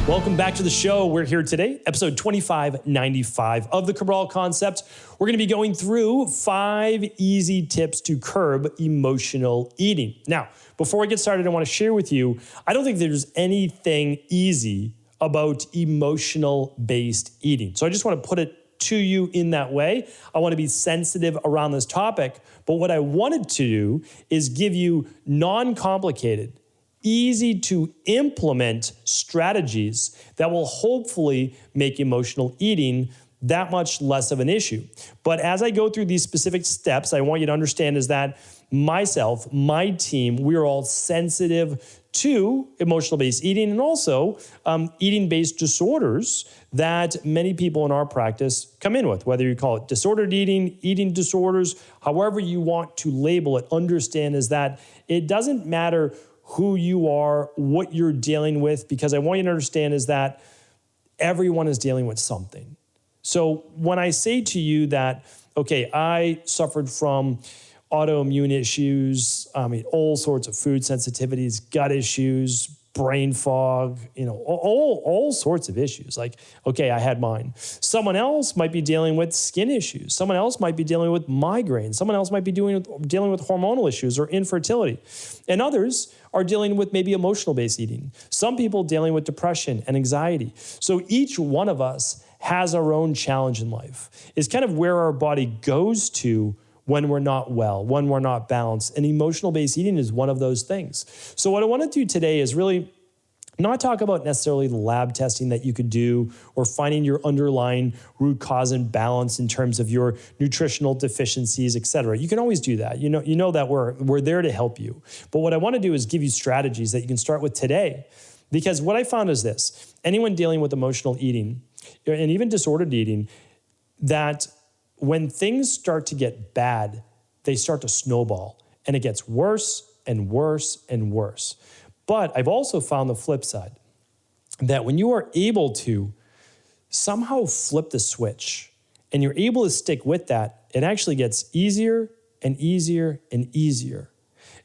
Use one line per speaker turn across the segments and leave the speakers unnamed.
Welcome back to the show. We're here today, episode 2595 of the Cabral Concept. We're going to be going through 5 easy tips to curb emotional eating. Now, before I get started, I want to share with you, I don't think there's anything easy about emotional-based eating. So I just want to put it to you in that way. I want to be sensitive around this topic, but what I wanted to do is give you non-complicated, easy to implement strategies that will hopefully make emotional eating that much less of an issue. But as I go through these specific steps, I want you to understand is that myself, my team, we are all sensitive to emotional-based eating and also eating-based disorders that many people in our practice come in with, whether you call it disordered eating, eating disorders, however you want to label it. Understand is that it doesn't matter who you are, what you're dealing with, because I want you to understand is that everyone is dealing with something. So when I say to you that, okay, I suffered from autoimmune issues, all sorts of food sensitivities, gut issues, brain fog, all sorts of issues. Like, okay, I had mine. Someone else might be dealing with skin issues. Someone else might be dealing with migraines. Someone else might be dealing with hormonal issues or infertility. And others are dealing with maybe emotional-based eating. Some people dealing with depression and anxiety. So each one of us has our own challenge in life. It's kind of where our body goes to when we're not well, when we're not balanced. And emotional-based eating is one of those things. So what I want to do today is really not talk about necessarily the lab testing that you could do or finding your underlying root cause and balance in terms of your nutritional deficiencies, et cetera. You can always do that. You know that we're there to help you. But what I want to do is give you strategies that you can start with today. Because what I found is this: anyone dealing with emotional eating and even disordered eating, that when things start to get bad, they start to snowball and it gets worse and worse and worse. But I've also found the flip side, that when you are able to somehow flip the switch and you're able to stick with that, it actually gets easier and easier and easier.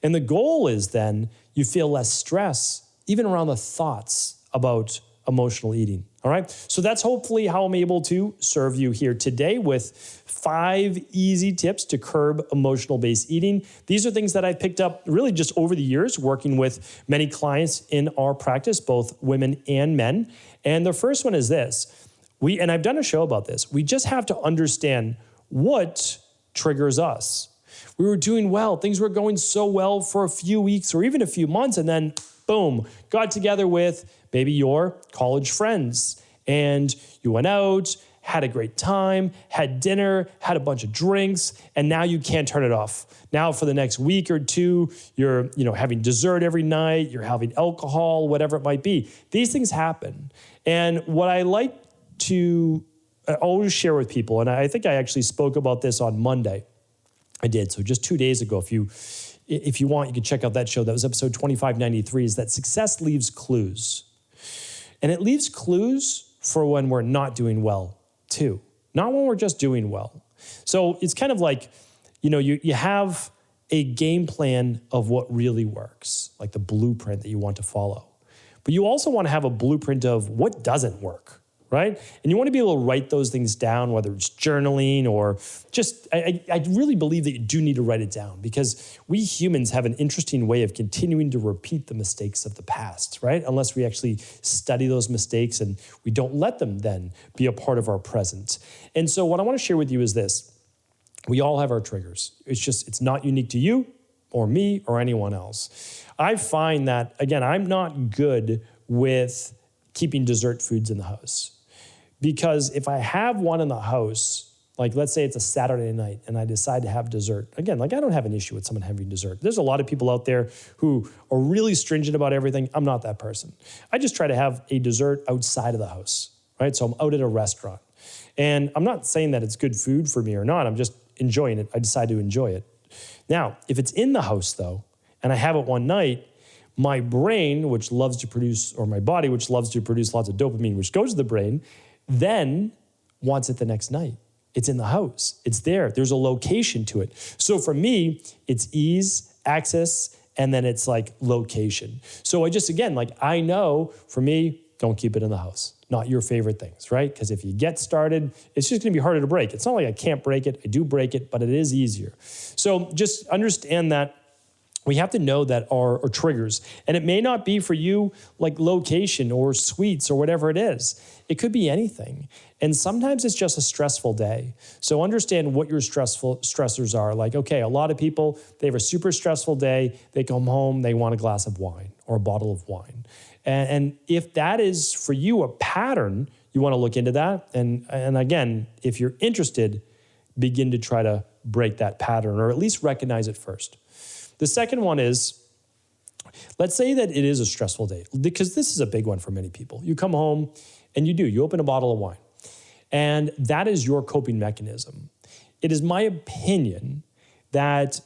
And the goal is then you feel less stress, even around the thoughts about emotional eating. All right. So that's hopefully how I'm able to serve you here today with 5 easy tips to curb emotional-based eating. These are things that I've picked up really just over the years working with many clients in our practice, both women and men. And the first one is this. And I've done a show about this. We just have to understand what triggers us. We were doing well. Things were going so well for a few weeks or even a few months, and then boom, got together with maybe your college friends and you went out, had a great time, had dinner, had a bunch of drinks, and now you can't turn it off. Now for the next week or two, you're having dessert every night, you're having alcohol, whatever it might be. These things happen. And what I like to always share with people, and I think I actually spoke about this on Monday. I did, so just 2 days ago. If you want, you can check out that show. That was episode 2593, is that success leaves clues. And it leaves clues for when we're not doing well too, not when we're just doing well. So it's kind of like, you have a game plan of what really works, like the blueprint that you want to follow. But you also want to have a blueprint of what doesn't work. Right? And you want to be able to write those things down, whether it's journaling or just, I really believe that you do need to write it down, because we humans have an interesting way of continuing to repeat the mistakes of the past, right? Unless we actually study those mistakes and we don't let them then be a part of our present. And so what I want to share with you is this. We all have our triggers. It's not unique to you or me or anyone else. I find that, again, I'm not good with keeping dessert foods in the house. Because if I have one in the house, like let's say it's a Saturday night and I decide to have dessert, again, I don't have an issue with someone having dessert. There's a lot of people out there who are really stringent about everything. I'm not that person. I just try to have a dessert outside of the house, right? So I'm out at a restaurant. And I'm not saying that it's good food for me or not. I'm just enjoying it. I decide to enjoy it. Now, if it's in the house though, and I have it one night, my brain, which loves to produce, or my body, which loves to produce lots of dopamine, which goes to the brain, then wants it the next night. It's in the house. It's there. There's a location to it. So for me, it's ease, access, and then it's like location. So I just, again, like I know for me, don't keep it in the house. Not your favorite things, right? Because if you get started, it's just going to be harder to break. It's not like I can't break it. I do break it, but it is easier. So just understand that we have to know that our triggers, and it may not be for you like location or sweets or whatever it is. It could be anything. And sometimes it's just a stressful day. So understand what your stressors are. Like, okay, a lot of people, they have a super stressful day. They come home, they want a glass of wine or a bottle of wine. And if that is for you a pattern, you want to look into that. And again, if you're interested, begin to try to break that pattern or at least recognize it first. The second one is, let's say that it is a stressful day, because this is a big one for many people. You come home and you open a bottle of wine, and that is your coping mechanism. It is my opinion that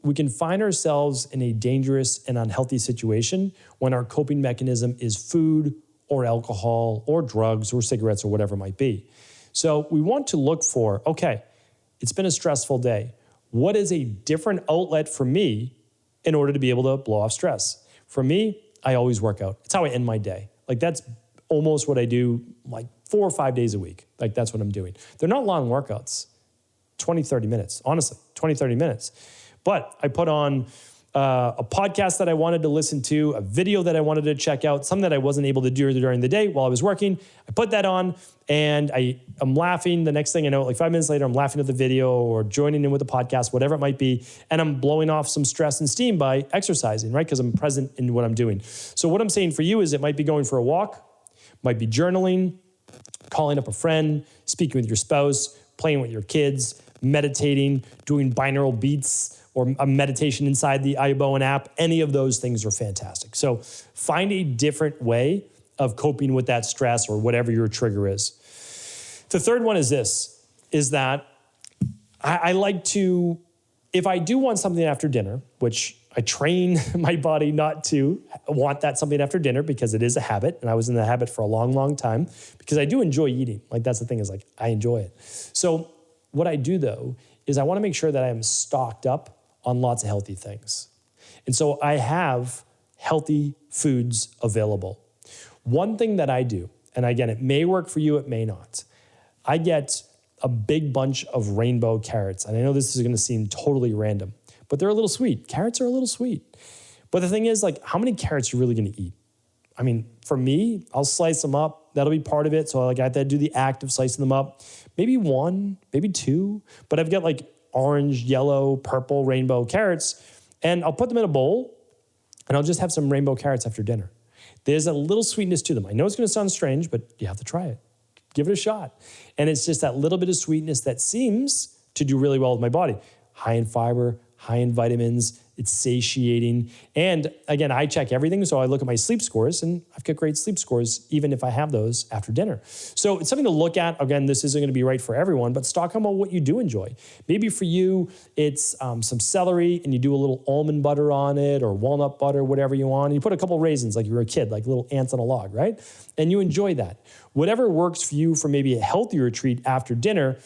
we can find ourselves in a dangerous and unhealthy situation when our coping mechanism is food or alcohol or drugs or cigarettes or whatever it might be. So we want to look for, okay, it's been a stressful day. What is a different outlet for me in order to be able to blow off stress? For me, I always work out. It's how I end my day. Like that's almost what I do like 4 or 5 days a week. Like that's what I'm doing. They're not long workouts, 20, 30 minutes, honestly, 20, 30 minutes. But I put on a podcast that I wanted to listen to, a video that I wanted to check out, something that I wasn't able to do during the day while I was working. I put that on and I'm laughing. The next thing I know, like 5 minutes later, I'm laughing at the video or joining in with the podcast, whatever it might be. And I'm blowing off some stress and steam by exercising, right? Because I'm present in what I'm doing. So what I'm saying for you is it might be going for a walk, might be journaling, calling up a friend, speaking with your spouse, playing with your kids, meditating, doing binaural beats, or a meditation inside the iBowen app. Any of those things are fantastic. So find a different way of coping with that stress or whatever your trigger is. The third one is this, is that I like to, if I do want something after dinner, which I train my body not to want that something after dinner because it is a habit, and I was in the habit for a long, long time because I do enjoy eating. Like that's the thing, is like I enjoy it. So what I do though is I want to make sure that I am stocked up on lots of healthy things. And so I have healthy foods available. One thing that I do, and again, it may work for you, it may not. I get a big bunch of rainbow carrots. And I know this is going to seem totally random, but they're a little sweet. Carrots are a little sweet. But the thing is, like, how many carrots are you really going to eat? I mean, for me, I'll slice them up. That'll be part of it. So like I have to do the act of slicing them up. Maybe 1, maybe 2, but I've got like orange, yellow, purple, rainbow carrots, and I'll put them in a bowl and I'll just have some rainbow carrots after dinner. There's a little sweetness to them. I know it's going to sound strange, but you have to try it. Give it a shot. And it's just that little bit of sweetness that seems to do really well with my body. High in fiber, high in vitamins, it's satiating. And again, I check everything. So I look at my sleep scores and I've got great sleep scores, even if I have those after dinner. So it's something to look at. Again, this isn't going to be right for everyone, but stock on what you do enjoy. Maybe for you, it's some celery and you do a little almond butter on it or walnut butter, whatever you want. And you put a couple raisins like you were a kid, like little ants on a log, right? And you enjoy that. Whatever works for you for maybe a healthier treat after dinner,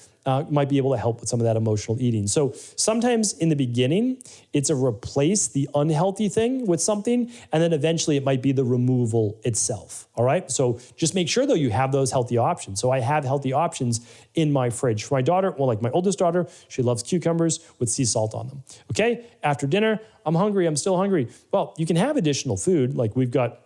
might be able to help with some of that emotional eating. So sometimes in the beginning, it's a replace the unhealthy thing with something, and then eventually it might be the removal itself, all right? So just make sure though you have those healthy options. So I have healthy options in my fridge. For my daughter, well, like my oldest daughter, she loves cucumbers with sea salt on them, okay? After dinner, I'm hungry, I'm still hungry. Well, you can have additional food, like we've got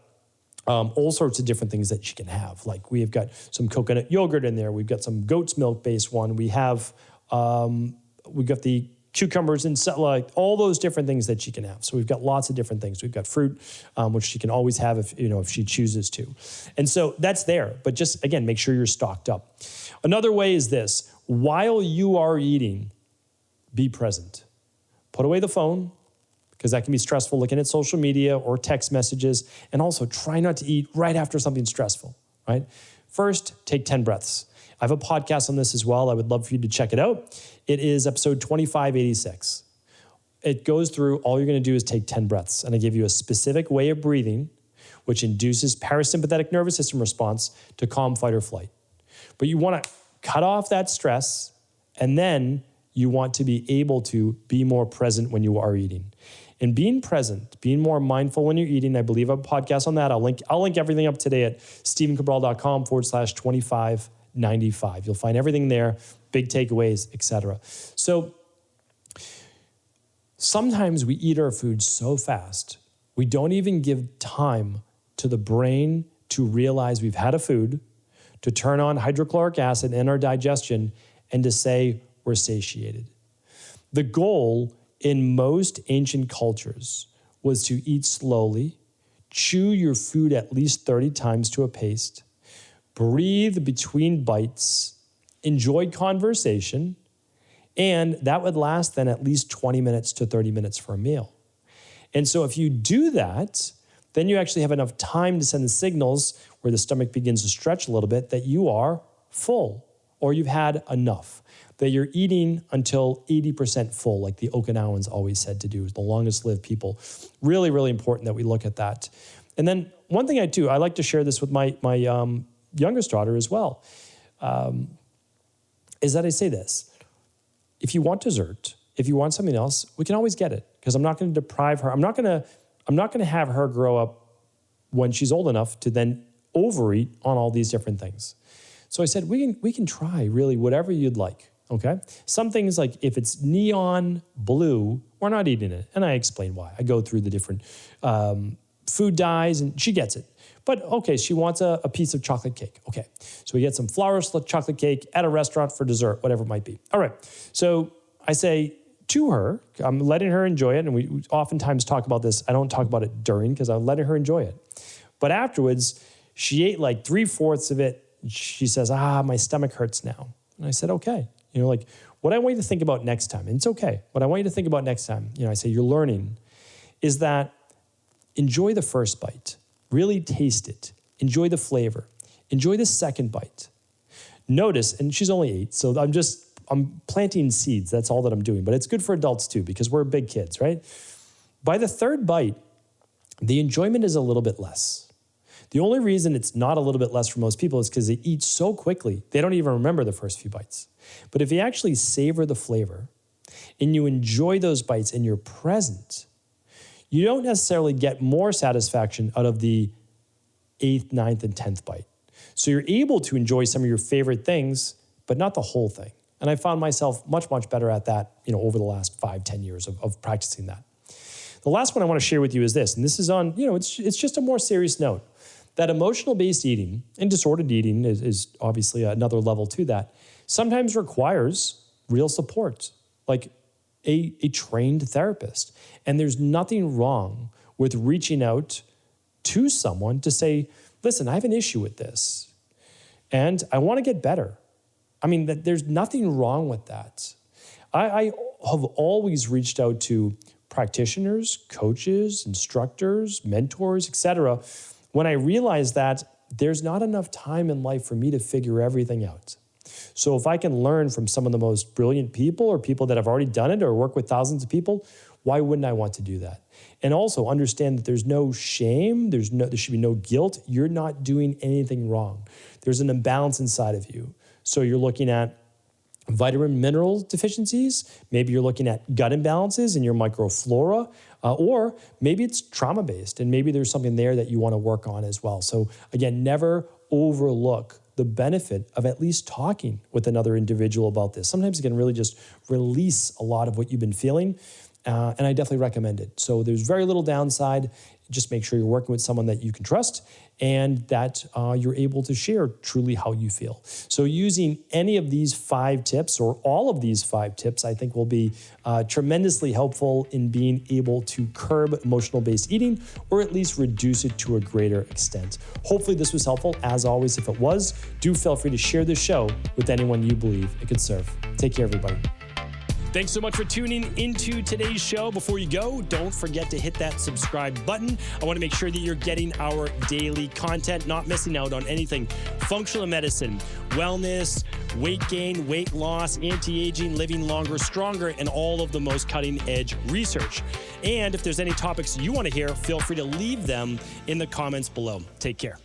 all sorts of different things that you can have. Like we've got some coconut yogurt in there. We've got some goat's milk based one. We have, we've got the cucumbers and like all those different things that she can have. So we've got lots of different things. We've got fruit, which she can always have if she chooses to. And so that's there, but just again, make sure you're stocked up. Another way is this: while you are eating, be present. Put away the phone, because that can be stressful, looking at social media or text messages. And also try not to eat right after something stressful, right? First, take 10 breaths. I have a podcast on this as well. I would love for you to check it out. It is episode 2586. It goes through, all you're gonna do is take 10 breaths. And I give you a specific way of breathing, which induces parasympathetic nervous system response to calm, fight, or flight. But you wanna cut off that stress, and then you want to be able to be more present when you are eating. And being present, being more mindful when you're eating. I believe I have a podcast on that. I'll link everything up today at stephencabral.com/2595. You'll find everything there, big takeaways, etc. So sometimes we eat our food so fast, we don't even give time to the brain to realize we've had a food, to turn on hydrochloric acid in our digestion, and to say we're satiated. The goal in most ancient cultures was to eat slowly, chew your food at least 30 times to a pace, breathe between bites, enjoy conversation, and that would last then at least 20 minutes to 30 minutes for a meal. And so if you do that, then you actually have enough time to send the signals where the stomach begins to stretch a little bit that you are full or you've had enough, that you're eating until 80% full, like the Okinawans always said to do, the longest lived people. Really, really important that we look at that. And then one thing I do, I like to share this with my youngest daughter as well, is that I say this: if you want dessert, if you want something else, we can always get it, because I'm not going to deprive her. I'm not going to have her grow up when she's old enough to then overeat on all these different things. So I said, we can try really whatever you'd like, okay? Some things, like if it's neon blue, we're not eating it. And I explain why. I go through the different food dyes, and she gets it. But okay, she wants a piece of chocolate cake. Okay, so we get some flourless chocolate cake at a restaurant for dessert, whatever it might be. All right, so I say to her, I'm letting her enjoy it, and we oftentimes talk about this. I don't talk about it during, because I'm letting her enjoy it. But afterwards, she ate like 3/4 of it. She says, my stomach hurts now. And I said, okay. Like what I want you to think about next time, and it's okay. What I want you to think about next time, I say you're learning, is that enjoy the first bite. Really taste it. Enjoy the flavor. Enjoy the second bite. Notice, and she's only 8, so I'm planting seeds. That's all that I'm doing. But it's good for adults too, because we're big kids, right? By the third bite, the enjoyment is a little bit less. The only reason it's not a little bit less for most people is because they eat so quickly, they don't even remember the first few bites. But if you actually savor the flavor and you enjoy those bites and you're present, you don't necessarily get more satisfaction out of the 8th, 9th, and 10th bite. So you're able to enjoy some of your favorite things, but not the whole thing. And I found myself much, much better at that, over the last 5-10 years of practicing that. The last one I want to share with you is this, and this is on, it's just a more serious note, that emotional-based eating and disordered eating is obviously another level to that, sometimes requires real support, like a trained therapist. And there's nothing wrong with reaching out to someone to say, listen, I have an issue with this, and I want to get better. I mean, there's nothing wrong with that. I have always reached out to practitioners, coaches, instructors, mentors, etc., when I realized that there's not enough time in life for me to figure everything out. So if I can learn from some of the most brilliant people or people that have already done it or work with thousands of people, why wouldn't I want to do that? And also understand that there's no shame, there should be no guilt. You're not doing anything wrong. There's an imbalance inside of you. So you're looking at vitamin mineral deficiencies, maybe you're looking at gut imbalances in your microflora, or maybe it's trauma-based, and maybe there's something there that you want to work on as well. So again, never overlook the benefit of at least talking with another individual about this. Sometimes it can really just release a lot of what you've been feeling, and I definitely recommend it. So there's very little downside. Just make sure you're working with someone that you can trust and that you're able to share truly how you feel. So using any of these 5 tips or all of these 5 tips, I think will be tremendously helpful in being able to curb emotional-based eating or at least reduce it to a greater extent. Hopefully this was helpful. As always, if it was, do feel free to share this show with anyone you believe it could serve. Take care, everybody. Thanks so much for tuning into today's show. Before you go, don't forget to hit that subscribe button. I want to make sure that you're getting our daily content, not missing out on anything functional medicine, wellness, weight gain, weight loss, anti-aging, living longer, stronger, and all of the most cutting-edge research. And if there's any topics you want to hear, feel free to leave them in the comments below. Take care.